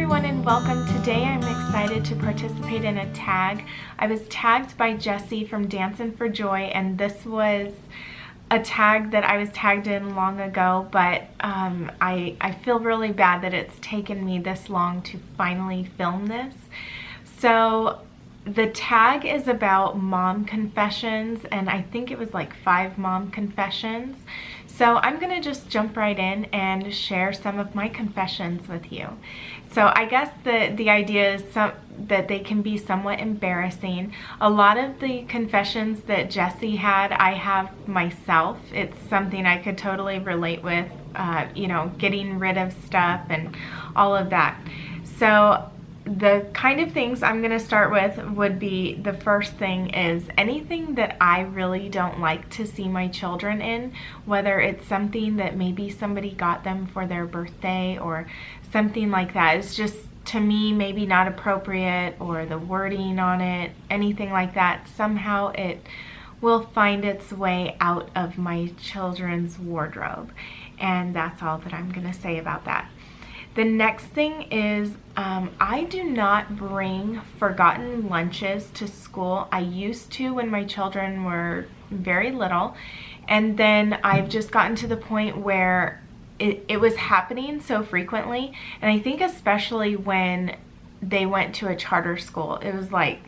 everyone and welcome. Today I'm excited to participate in a tag. I was tagged by Jessie from Dancing for Joy, and this was a tag that I was tagged in long ago, but I feel really bad that it's taken me this long to finally film this. So the tag is about mom confessions, and I think it was like 5 mom confessions. So I'm gonna just jump right in and share some of my confessions with you. So I guess the idea is that they can be somewhat embarrassing. A lot of the confessions that Jessie had, I have myself. It's something I could totally relate with, you know, getting rid of stuff and all of that. So the kind of things I'm going to start with would be, the first thing is anything that I really don't like to see my children in, whether it's something that maybe somebody got them for their birthday or something like that. It's just, to me, maybe not appropriate, or the wording on it, anything like that. Somehow it will find its way out of my children's wardrobe. And that's all that I'm going to say about that. The next thing is I do not bring forgotten lunches to school. I used to when my children were very little, and then I've just gotten to the point where it was happening so frequently, and I think especially when they went to a charter school, it was like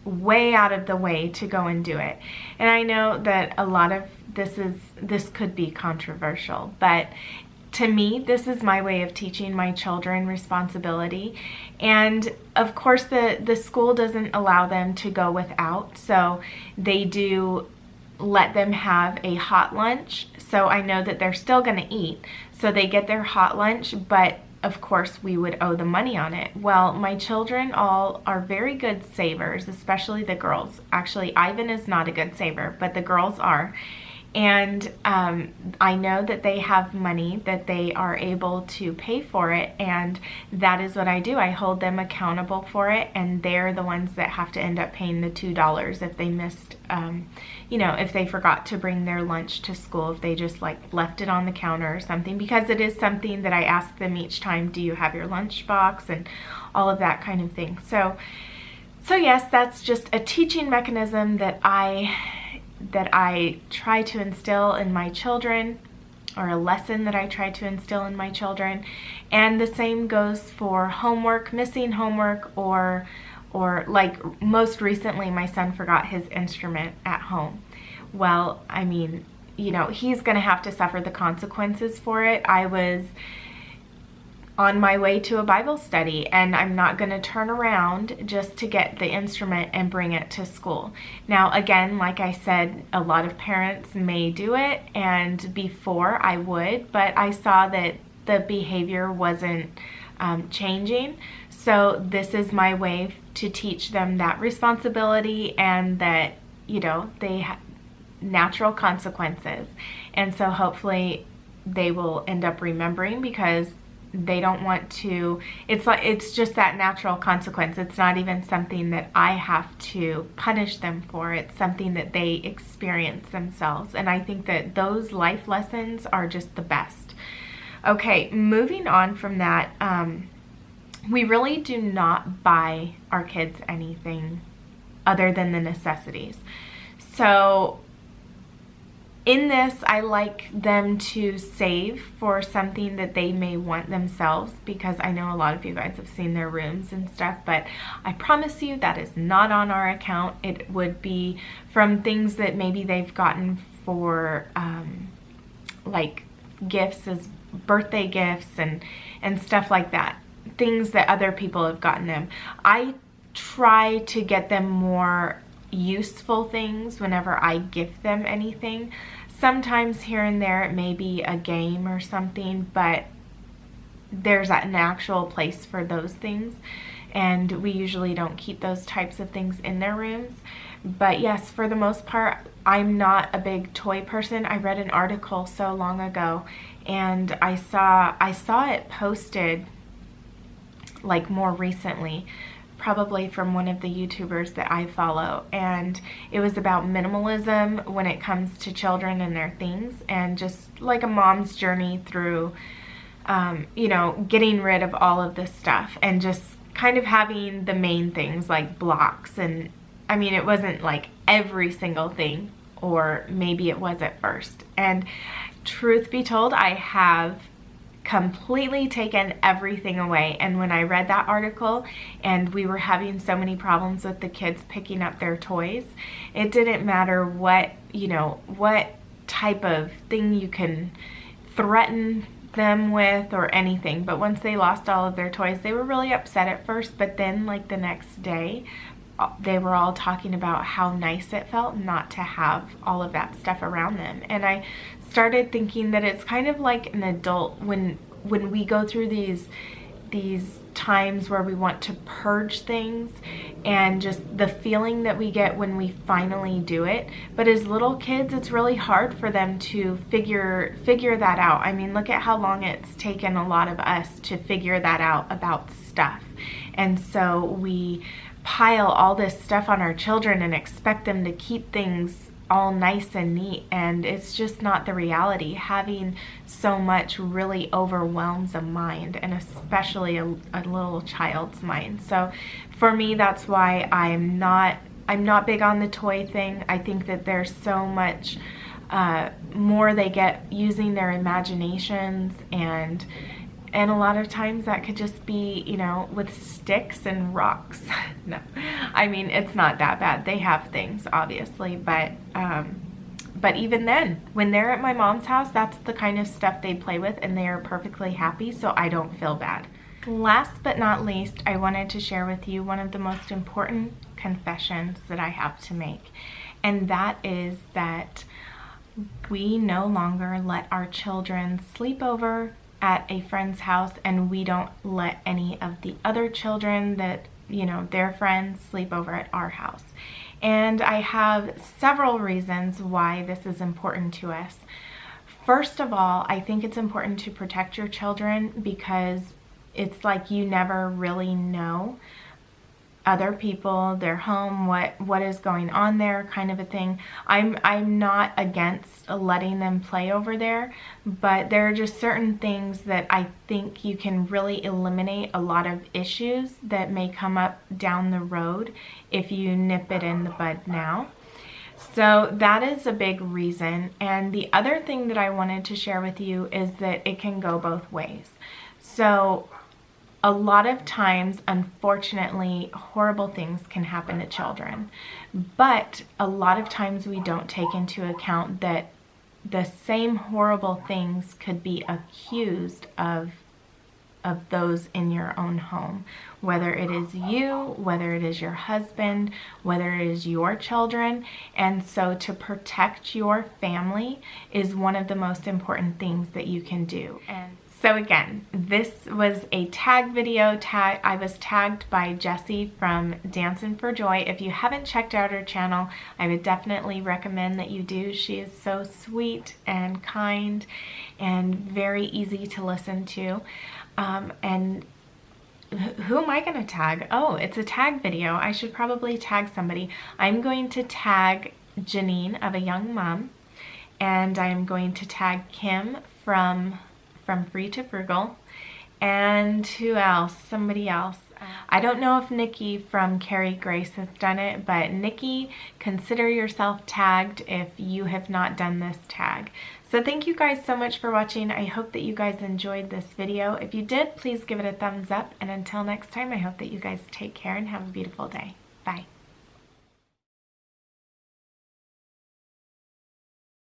way out of the way to go and do it. And I know that a lot of this could be controversial, but to me, this is my way of teaching my children responsibility. And of course, the school doesn't allow them to go without, so they do let them have a hot lunch. So I know that they're still gonna eat, so they get their hot lunch, but of course we would owe the money on it. Well, my children all are very good savers, especially the girls. Actually, Ivan is not a good saver, but the girls are. And I know that they have money, that they are able to pay for it, and that is what I do. I hold them accountable for it, and they're the ones that have to end up paying the $2 if they missed, you know, if they forgot to bring their lunch to school, if they just like left it on the counter or something, because it is something that I ask them each time, do you have your lunch box, and all of that kind of thing. So yes, that's just a teaching mechanism that I try to instill in my children, or a lesson that I try to instill in my children. And the same goes for homework, missing homework, or like most recently my son forgot his instrument at home. Well, I mean, you know, he's gonna have to suffer the consequences for it. I was on my way to a Bible study, and I'm not going to turn around just to get the instrument and bring it to school. Now, again, like I said, a lot of parents may do it, and before I would, but I saw that the behavior wasn't changing. So this is my way to teach them that responsibility, and that, you know, they have natural consequences. And so hopefully they will end up remembering, because they don't want to, it's just that natural consequence. It's not even something that I have to punish them for. It's something that they experience themselves. And I think that those life lessons are just the best. Okay, moving on from that, we really do not buy our kids anything other than the necessities. So in this, I like them to save for something that they may want themselves, because I know a lot of you guys have seen their rooms and stuff, but I promise you that is not on our account. It would be from things that maybe they've gotten for like gifts, as birthday gifts and stuff like that. Things that other people have gotten them. I try to get them more useful things whenever I gift them anything. Sometimes here and there it may be a game or something, but there's an actual place for those things, and we usually don't keep those types of things in their rooms. But yes, for the most part, I'm not a big toy person. I read an article so long ago, and I saw it posted like more recently, probably from one of the YouTubers that I follow, and it was about minimalism when it comes to children and their things, and just like a mom's journey through you know, getting rid of all of this stuff and just kind of having the main things like blocks. And I mean, it wasn't like every single thing, or maybe it was at first. And truth be told, I have completely taken everything away. And when I read that article and we were having so many problems with the kids picking up their toys, it didn't matter what, you know, what type of thing you can threaten them with or anything, but once they lost all of their toys, they were really upset at first, but then like the next day they were all talking about how nice it felt not to have all of that stuff around them. And I started thinking that it's kind of like an adult when we go through these times where we want to purge things, and just the feeling that we get when we finally do it. But as little kids, it's really hard for them to figure that out. I mean, look at how long it's taken a lot of us to figure that out about stuff. And so we pile all this stuff on our children and expect them to keep things all nice and neat, and it's just not the reality. Having so much really overwhelms a mind, and especially a little child's mind. So for me, that's why I'm not big on the toy thing. I think that there's so much more they get using their imaginations, and a lot of times that could just be, you know, with sticks and rocks. No, I mean, it's not that bad. They have things, obviously, but even then, when they're at my mom's house, that's the kind of stuff they play with, and they are perfectly happy, so I don't feel bad. Last but not least, I wanted to share with you one of the most important confessions that I have to make, and that is that we no longer let our children sleep over at a friend's house, and we don't let any of the other children that, you know, their friends sleep over at our house. And I have several reasons why this is important to us. First of all, I think it's important to protect your children because it's like you never really know other people, their home, what is going on there, kind of a thing. I'm not against letting them play over there, but there are just certain things that I think you can really eliminate a lot of issues that may come up down the road if you nip it in the bud now. So that is a big reason. And the other thing that I wanted to share with you is that it can go both ways. So a lot of times, unfortunately, horrible things can happen to children, but a lot of times we don't take into account that the same horrible things could be accused of those in your own home, whether it is you, whether it is your husband, whether it is your children. And so to protect your family is one of the most important things that you can do. And so again, this was a tag video. I was tagged by Jessie from Dancing for Joy. If you haven't checked out her channel, I would definitely recommend that you do. She is so sweet and kind and very easy to listen to. And who am I going to tag? Oh, it's a tag video. I should probably tag somebody. I'm going to tag Janine of A Young Mom, and I'm going to tag Kim from To Frugal, and who else? Somebody else. I don't know if Nikki from Carrie Grace has done it, but Nikki, consider yourself tagged if you have not done this tag. So thank you guys so much for watching. I hope that you guys enjoyed this video. If you did, please give it a thumbs up, and until next time, I hope that you guys take care and have a beautiful day. Bye.